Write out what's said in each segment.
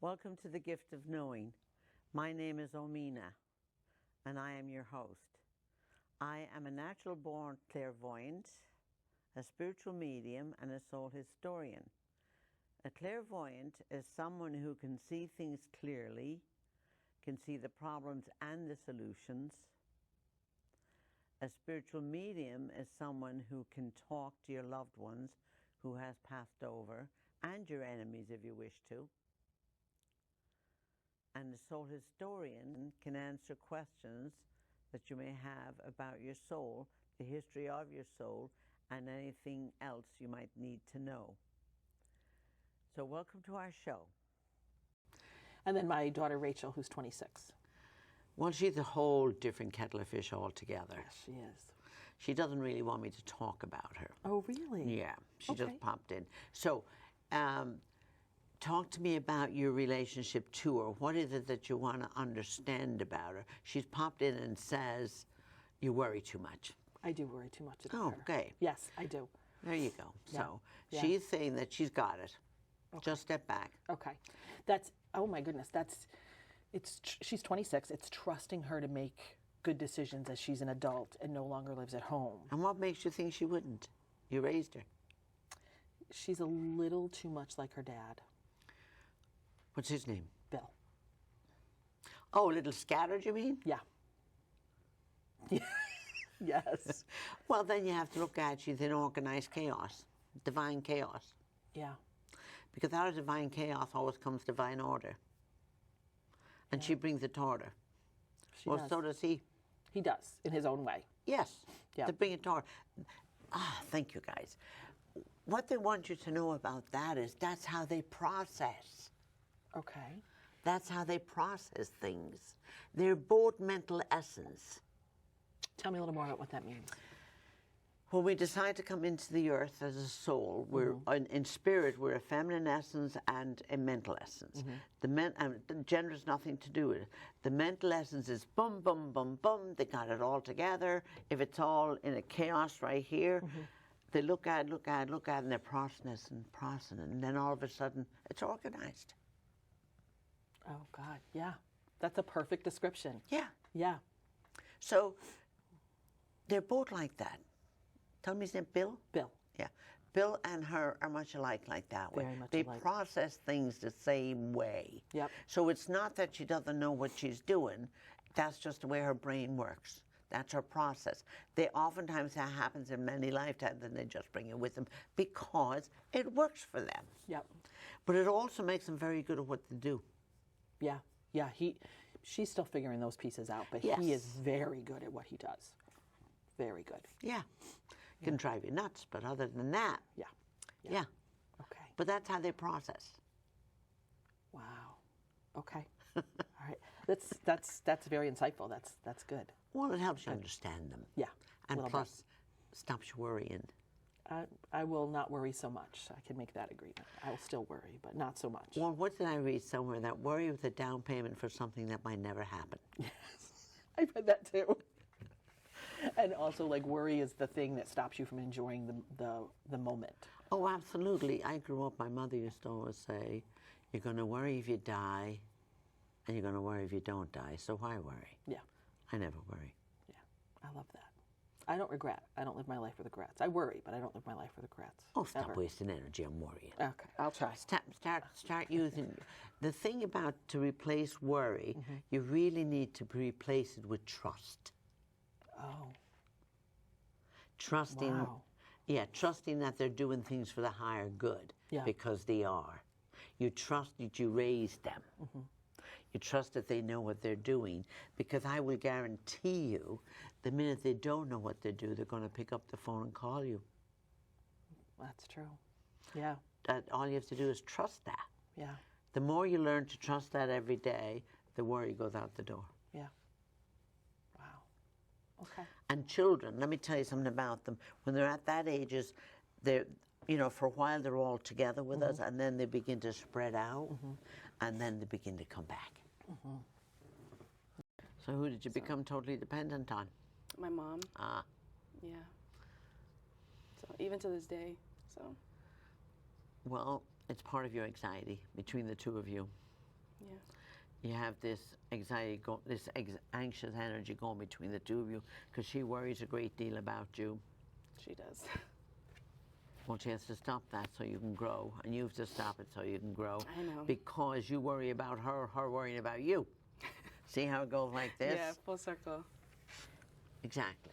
Welcome to the Gift of Knowing. My name is OMENA, and I am your host. I am a natural-born clairvoyant, a spiritual medium, and a soul historian. A clairvoyant is someone who can see things clearly, can see the problems and the solutions. A spiritual medium is someone who can talk to your loved ones who has passed over, and your enemies if you wish to. And the soul historian can answer questions that you may have about your soul, the history of your soul, and anything else you might need to know. So welcome to our show. And then my daughter Rachel, who's 26. Well, she's a whole different kettle of fish altogether. Yes, she is. She doesn't really want me to talk about her. Oh, really? Yeah, she Okay. just popped in. So, talk to me about your relationship to her. What is it that you want to understand about her? She's popped in and says, you worry too much. I do worry too much about her. Okay. Yes, I do. There you go. Yeah. So, Yeah. she's saying that she's got it. Okay. Just step back. Okay. Oh my goodness, she's 26. It's trusting her to make good decisions as she's an adult and no longer lives at home. And what makes you think she wouldn't? You raised her. She's a little too much like her dad. What's his name? Bill. Oh, a little scattered, you mean? Yeah. Yes. Well, then you have to look at she's in organized chaos, divine chaos. Yeah. Because out of divine chaos always comes divine order. And she brings it to order. She Well, does. so does he. He does, in his own way. Yes, Yeah. to bring it to order. Thank you, guys. What they want you to know about that is that's how they process. Okay. That's how they process things. They're both mental essence. Tell me a little more about what that means. When we decide to come into the earth as a soul, we're in spirit, we're a feminine essence and a mental essence. The gender has nothing to do with it. The mental essence is boom, boom, boom, boom. They got it all together. If it's all in a chaos right here, they look at it, and they're processing, and then all of a sudden, it's organized. Oh, God, yeah. That's a perfect description. Yeah. Yeah. So they're both like that. Tell me his name, Bill? Bill. Yeah. Bill and her are much alike like that way. Very much They alike. process things the same way. Yep. So it's not that she doesn't know what she's doing. That's just the way her brain works. That's her process. Oftentimes that happens in many lifetimes, and they just bring it with them because it works for them. Yep. But it also makes them very good at what they do. Yeah. Yeah. She's still figuring those pieces out, but Yes. he is very good at what he does. Very good. Yeah. Can drive you nuts, but other than that, Yeah. yeah. Okay. But that's how they process. Wow. Okay. All right. That's very insightful. That's good. Well, it helps you understand them. Yeah. And little plus, stops you worrying. I will not worry so much. I can make that agreement. I will still worry, but not so much. Well, what did I read somewhere? That worry was a down payment for something that might never happen. Yes. I've read that too. And also, like, worry is the thing that stops you from enjoying the moment. Oh, absolutely. I grew up, my mother used to always say, you're going to worry if you die, and you're going to worry if you don't die, so why worry? Yeah. I never worry. Yeah. I love that. I don't regret. I don't live my life with regrets. I worry, but I don't live my life with regrets. Oh, stop Ever. wasting energy on worrying. Okay, I'll try. Start using, the thing about to replace worry, you really need to replace it with trust. Oh. Trusting, Wow. yeah, trusting that they're doing things for the higher good, Yeah. because they are. You trust that you raised them. You trust that they know what they're doing, because I will guarantee you, the minute they don't know what they do, they're going to pick up the phone and call you. That's true. Yeah. All you have to do is trust that. Yeah. The more you learn to trust that every day, the worry goes out the door. Yeah. Wow. Okay. And children, let me tell you something about them. When they're at that ages, they're, for a while they're all together with us, and then they begin to spread out, and then they begin to come back. So who did you become totally dependent on? My mom. Ah. Yeah. So even to this day, so. Well, it's part of your anxiety between the two of you. Yeah. You have this anxiety, anxious energy going between the two of you because she worries a great deal about you. She does. Well, she has to stop that so you can grow, and you have to stop it so you can grow. I know. Because you worry about her, her worrying about you. See how it goes like this? Yeah, full circle. Exactly.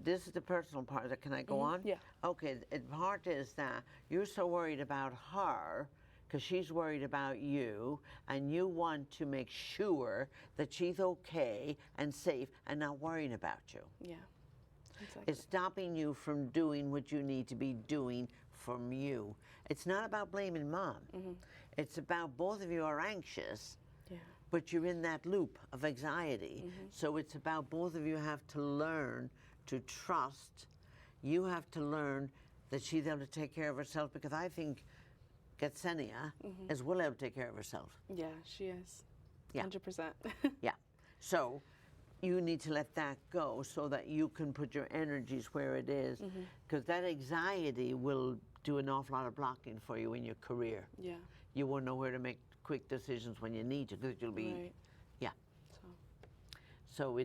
This is the personal part. Can I go on? Yeah. Okay, the part is that you're so worried about her because she's worried about you, and you want to make sure that she's okay and safe and not worrying about you. Yeah. Exactly. It's stopping you from doing what you need to be doing from you. It's not about blaming mom. It's about both of you are anxious, Yeah. but you're in that loop of anxiety. So it's about both of you have to learn to trust. You have to learn that she's able to take care of herself, because I think Getsenia is well able to take care of herself. Yeah, she is. Yeah. 100%. Yeah. So you need to let that go so that you can put your energies where it is, because that anxiety will do an awful lot of blocking for you in your career. Yeah. You won't know where to make quick decisions when you need to, because you'll be, Right. yeah. So. So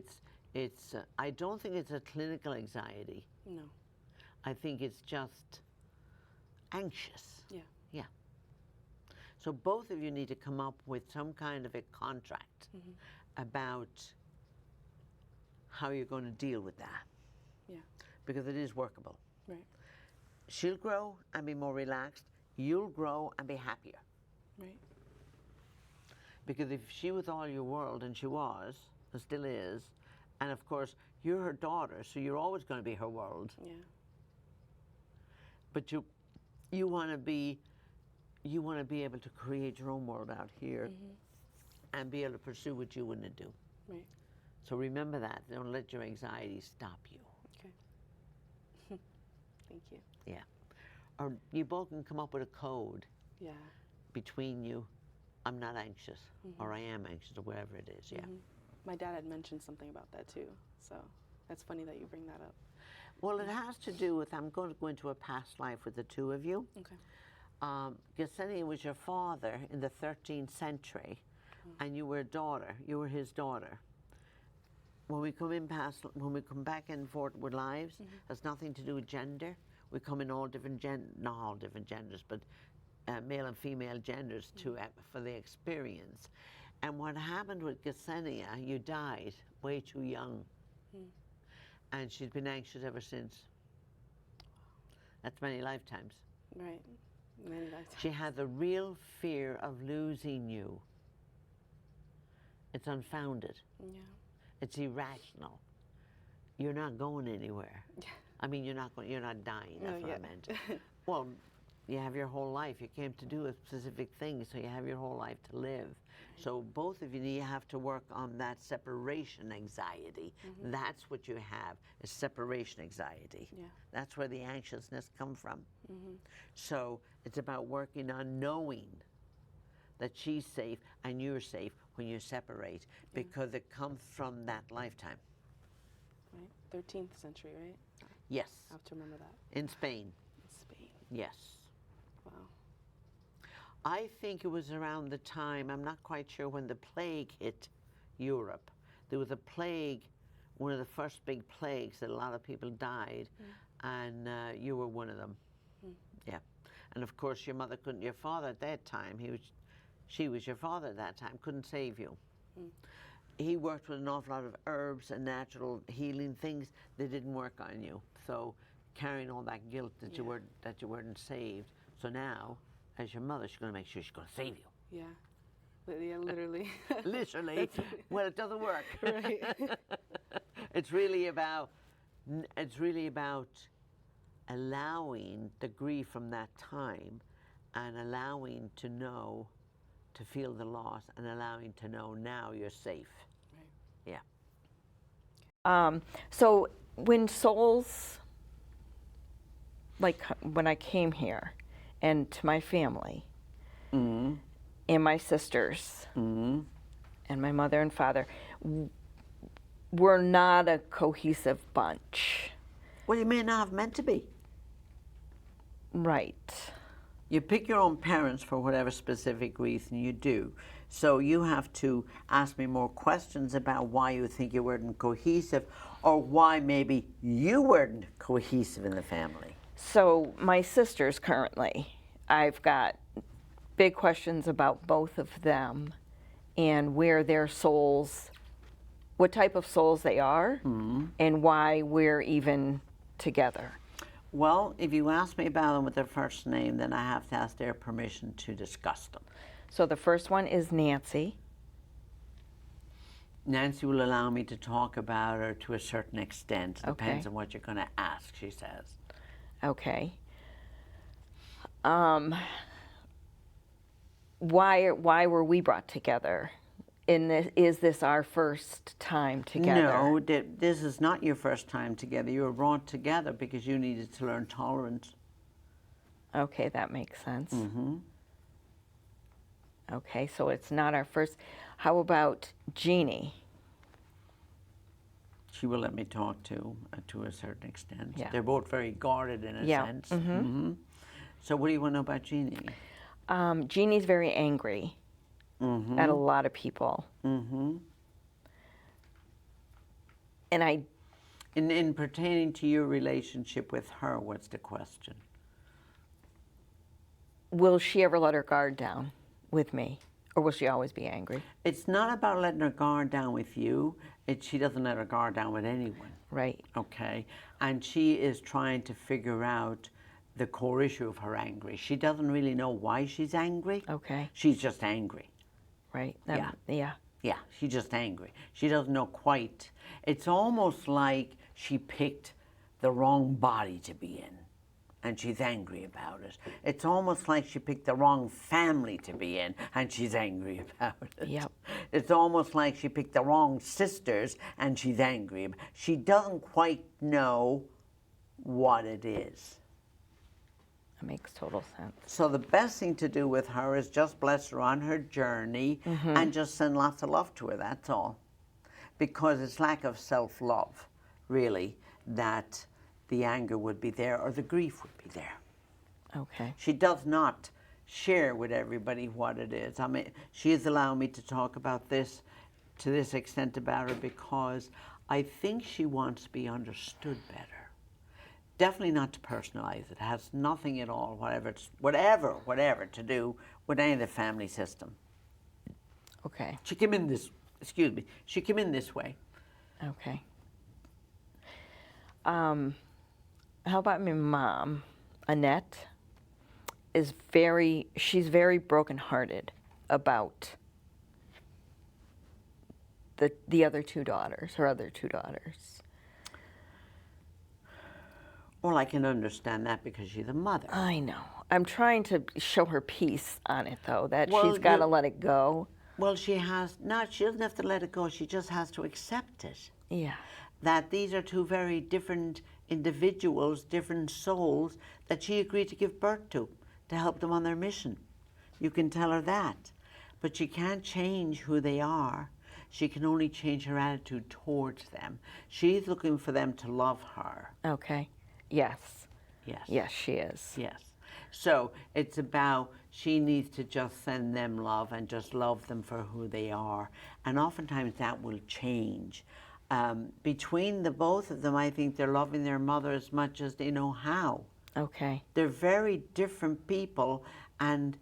it's I don't think it's a clinical anxiety. No. I think it's just anxious. Yeah. Yeah. So both of you need to come up with some kind of a contract about how you're going to deal with that. Yeah. Because it is workable. Right. She'll grow and be more relaxed. You'll grow and be happier. Right. Because if she was all your world, and she was, and still is, and of course you're her daughter, so you're always going to be her world. Yeah. But you want to be able to create your own world out here, and be able to pursue what you want to do. Right. So remember that. Don't let your anxiety stop you. Okay. Thank you. Yeah. Or you both can come up with a code Yeah. between you. I'm not anxious, or I am anxious, or whatever it is. Yeah. My dad had mentioned something about that too. So that's funny that you bring that up. Well, it has to do with, I'm going to go into a past life with the two of you. Okay. Getsenia was your father in the 13th century, and you were a daughter. You were his daughter. When we come back and forth with lives, has nothing to do with gender. We come in all different not all different genders, but male and female genders for the experience. And what happened with Getsenia, you died way too young, and she's been anxious ever since. That's many lifetimes. Right. Many lifetimes. She had the real fear of losing you. It's unfounded. Yeah. It's irrational. You're not going anywhere. Yeah. I mean, you're not dying. That's what I meant. Well, you have your whole life. You came to do a specific thing, so you have your whole life to live. So both of you have to work on that separation anxiety. That's what you have, is separation anxiety. Yeah. That's where the anxiousness comes from. So it's about working on knowing that she's safe and you're safe when you separate, because it comes from that lifetime. Right. 13th century, right? Yes. I have to remember that. In Spain. Spain. Yes. Wow. I think it was around the time, I'm not quite sure when the plague hit Europe. There was a plague, one of the first big plagues that a lot of people died, and you were one of them. Yeah. And of course your father at that time, she was your father at that time, couldn't save you. He worked with an awful lot of herbs and natural healing things that didn't work on you. So carrying all that guilt that you weren't saved. So now, as your mother, she's going to make sure she's going to save you. Yeah. Yeah, literally. Literally. Well, it doesn't work. Right. It's really about allowing the grief from that time, and allowing to know, to feel the loss, and allowing to know now you're safe. Right. Yeah. So when souls, like when I came here and to my family and my sisters and my mother and father, we're not a cohesive bunch. Well, you may not have meant to be. Right. You pick your own parents for whatever specific reason you do. So you have to ask me more questions about why you think you weren't cohesive, or why maybe you weren't cohesive in the family. So my sisters currently, I've got big questions about both of them and where their souls, what type of souls they are, and why we're even together. Well, if you ask me about them with their first name, then I have to ask their permission to discuss them. So the first one is Nancy. Nancy will allow me to talk about her to a certain extent. Depends Okay. on what you're going to ask, she says. Okay. Why were we brought together? Is this our first time together? No, this is not your first time together. You were brought together because you needed to learn tolerance. Okay, that makes sense. Okay, so it's not our first. How about Jeannie? She will let me talk to a certain extent. Yeah. They're both very guarded in a Yeah. sense. So what do you want to know about Jeannie? Jeannie's very angry at a lot of people. And In pertaining to your relationship with her, what's the question? will she ever let her guard down with me? Or will she always be angry? It's not about letting her guard down with you. She doesn't let her guard down with anyone. Right. Okay? And she is trying to figure out the core issue of her anger. She doesn't really know why she's angry. Okay. She's just angry. Right. Yeah. Yeah. Yeah, she's just angry. She doesn't know quite. It's almost like she picked the wrong body to be in, and she's angry about it. It's almost like she picked the wrong family to be in, and she's angry about it. Yep. It's almost like she picked the wrong sisters, and she's angry. She doesn't quite know what it is. That makes total sense. So the best thing to do with her is just bless her on her journey and just send lots of love to her, that's all. Because it's lack of self-love, really, that the anger would be there or the grief would be there. Okay. She does not share with everybody what it is. I mean, she is allowing me to talk about this to this extent about her because I think she wants to be understood better. Definitely not to personalize it. It has nothing at all, whatever to do with any of the family system. Okay. She came in this, she came in this way. Okay. How about my mom? Annette she's very brokenhearted about the other two daughters, her other two daughters. Well, I can understand that because she's a mother. I know. I'm trying to show her peace on it, though, that Well, she's got to let it go. Well, she doesn't have to let it go. She just has to accept it. Yeah. That these are two very different individuals, different souls that she agreed to give birth to help them on their mission. You can tell her that. But she can't change who they are. She can only change her attitude towards them. She's looking for them to love her. Okay. Yes. Yes. Yes, she is. Yes. So it's about she needs to just send them love and just love them for who they are. And oftentimes that will change. Between the both of them, I think they're loving their mother as much as they know how. Okay. They're very different people, and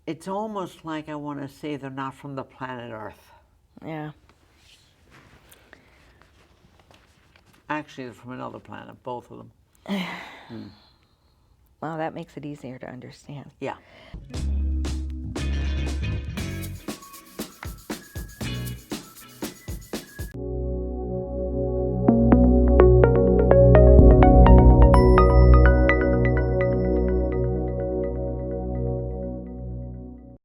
it's almost like I want to say they're not from the planet Earth. Yeah. Actually, they're from another planet, both of them. Well, that makes it easier to understand. Yeah.